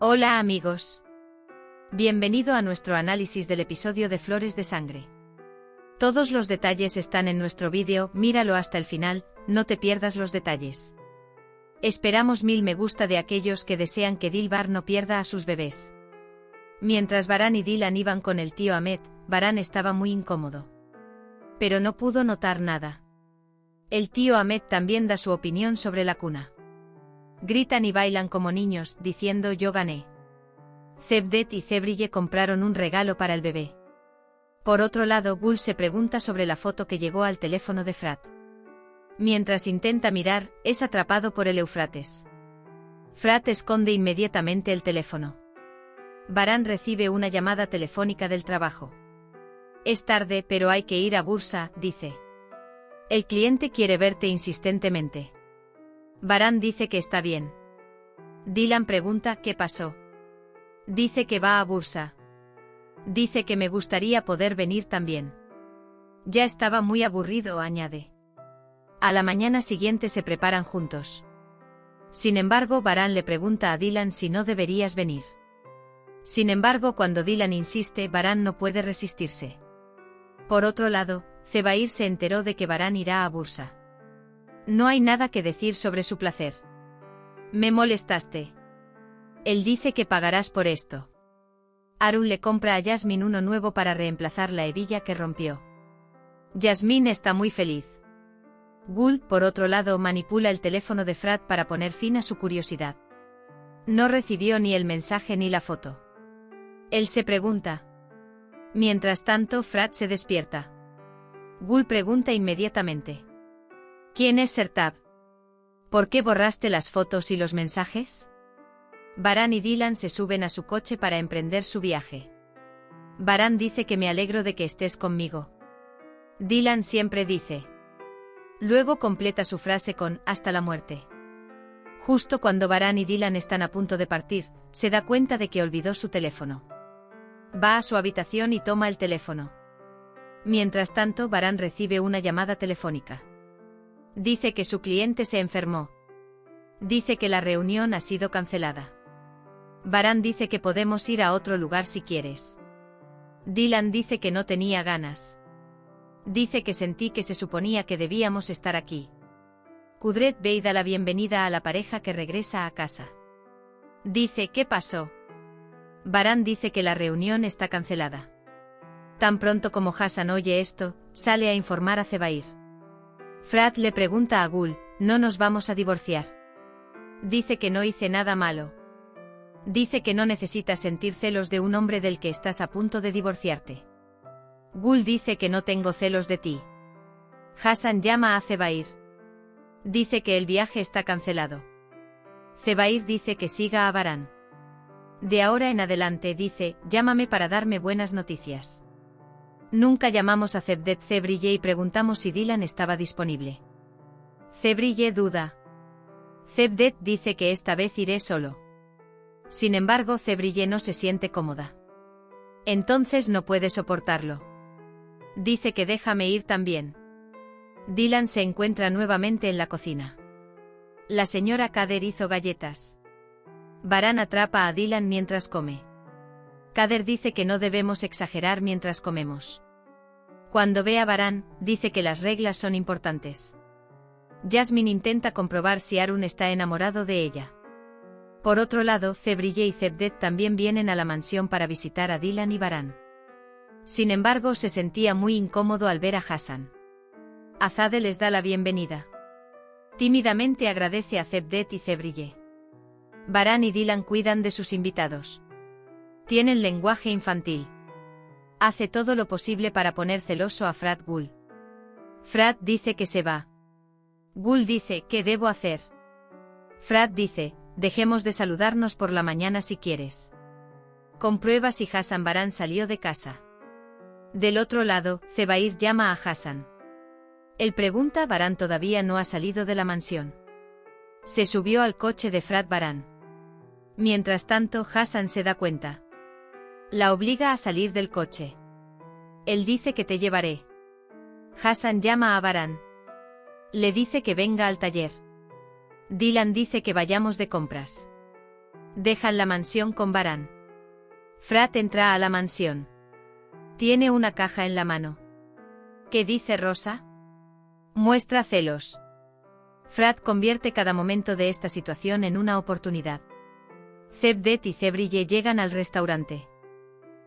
Hola amigos. Bienvenido a nuestro análisis del episodio de Flores de Sangre. Todos los detalles están en nuestro vídeo, míralo hasta el final, no te pierdas los detalles. Esperamos 1000 me gusta de aquellos que desean que Dilbar no pierda a sus bebés. Mientras Baran y Dilan iban con el tío Ahmed, Baran estaba muy incómodo. Pero no pudo notar nada. El tío Ahmed también da su opinión sobre la cuna. Gritan y bailan como niños, diciendo yo gané. Cevdet y Cebrille compraron un regalo para el bebé. Por otro lado, Gul se pregunta sobre la foto que llegó al teléfono de Frat. Mientras intenta mirar, es atrapado por el Éufrates. Frat esconde inmediatamente el teléfono. Baran recibe una llamada telefónica del trabajo. Es tarde, pero hay que ir a Bursa, dice. El cliente quiere verte insistentemente. Baran dice que está bien. Dilan pregunta qué pasó. Dice que va a Bursa. Dice que me gustaría poder venir también. Ya estaba muy aburrido, añade. A la mañana siguiente se preparan juntos. Sin embargo, Baran le pregunta a Dilan si no deberías venir. Sin embargo, cuando Dilan insiste, Baran no puede resistirse. Por otro lado, Zebair se enteró de que Baran irá a Bursa. No hay nada que decir sobre su placer. Me molestaste. Él dice que pagarás por esto. Arun le compra a Yasmin uno nuevo para reemplazar la hebilla que rompió. Yasmin está muy feliz. Gul, por otro lado, manipula el teléfono de Frat para poner fin a su curiosidad. No recibió ni el mensaje ni la foto. Él se pregunta. Mientras tanto, Frat se despierta. Gul pregunta inmediatamente. ¿Quién es Sertab? ¿Por qué borraste las fotos y los mensajes? Baran y Dilan se suben a su coche para emprender su viaje. Baran dice que me alegro de que estés conmigo. Dilan siempre dice. Luego completa su frase con hasta la muerte. Justo cuando Baran y Dilan están a punto de partir, se da cuenta de que olvidó su teléfono. Va a su habitación y toma el teléfono. Mientras tanto, Baran recibe una llamada telefónica. Dice que su cliente se enfermó. Dice que la reunión ha sido cancelada. Baran dice que podemos ir a otro lugar si quieres. Dilan dice que no tenía ganas. Dice que sentí que se suponía que debíamos estar aquí. Kudret Bey da la bienvenida a la pareja que regresa a casa. Dice ¿qué pasó? Baran dice que la reunión está cancelada. Tan pronto como Hassan oye esto, sale a informar a Zebair. Frat le pregunta a Gul, ¿no nos vamos a divorciar? Dice que no hice nada malo. Dice que no necesitas sentir celos de un hombre del que estás a punto de divorciarte. Gul dice que no tengo celos de ti. Hassan llama a Zebair. Dice que el viaje está cancelado. Zebair dice que siga a Baran. De ahora en adelante dice, llámame para darme buenas noticias. Nunca llamamos a Cevdet Cebrille y preguntamos si Dilan estaba disponible. Cebrille duda. Cevdet dice que esta vez iré solo. Sin embargo, Cebrille no se siente cómoda. Entonces no puede soportarlo. Dice que déjame ir también. Dilan se encuentra nuevamente en la cocina. La señora Kader hizo galletas. Baran atrapa a Dilan mientras come. Kader dice que no debemos exagerar mientras comemos. Cuando ve a Baran, dice que las reglas son importantes. Yasmin intenta comprobar si Arun está enamorado de ella. Por otro lado, Cebrille y Cevdet también vienen a la mansión para visitar a Dilan y Baran. Sin embargo, se sentía muy incómodo al ver a Hassan. Azade les da la bienvenida. Tímidamente agradece a Cevdet y Cebrille. Baran y Dilan cuidan de sus invitados. Tienen lenguaje infantil. Hace todo lo posible para poner celoso a Frat Gul. Frat dice que se va. Gul dice, ¿qué debo hacer? Frat dice, dejemos de saludarnos por la mañana si quieres. Comprueba si Hassan. Baran salió de casa. Del otro lado, Zebair llama a Hassan. Él pregunta, Baran todavía no ha salido de la mansión. Se subió al coche de Frat Baran. Mientras tanto, Hassan se da cuenta. La obliga a salir del coche. Él dice que te llevaré. Hassan llama a Baran. Le dice que venga al taller. Dilan dice que vayamos de compras. Dejan la mansión con Varán. Frat entra a la mansión. Tiene una caja en la mano. ¿Qué dice Rosa? Muestra celos. Frat convierte cada momento de esta situación en una oportunidad. Cevdet y Cebrille llegan al restaurante.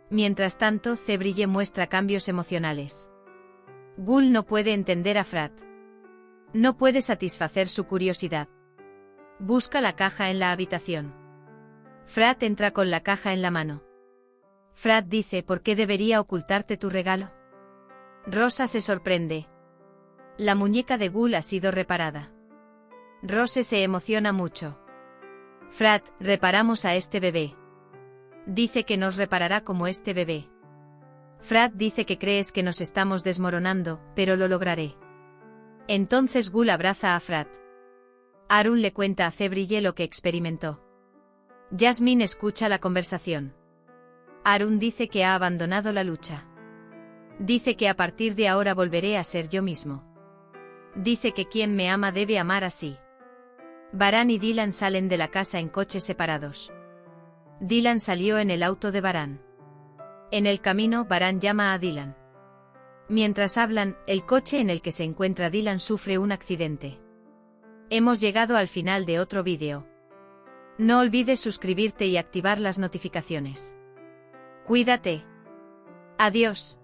Mientras tanto, Cebrille muestra cambios emocionales. Gul no puede entender a Frat. No puede satisfacer su curiosidad. Busca la caja en la habitación. Frat entra con la caja en la mano. Frat dice: ¿por qué debería ocultarte tu regalo? Rosa se sorprende. La muñeca de Gul ha sido reparada. Rose se emociona mucho. Frat, reparamos a este bebé. Dice que nos reparará como este bebé. Frat dice que crees que nos estamos desmoronando, pero lo lograré. Entonces Gul abraza a Frat. Arun le cuenta a Cebrille lo que experimentó. Jasmine escucha la conversación. Arun dice que ha abandonado la lucha. Dice que a partir de ahora volveré a ser yo mismo. Dice que quien me ama debe amar así. Varán y Dylan salen de la casa en coches separados. Dylan salió en el auto de Varán. En el camino, Varán llama a Dylan. Mientras hablan, el coche en el que se encuentra Dylan sufre un accidente. Hemos llegado al final de otro vídeo. No olvides suscribirte y activar las notificaciones. Cuídate. Adiós.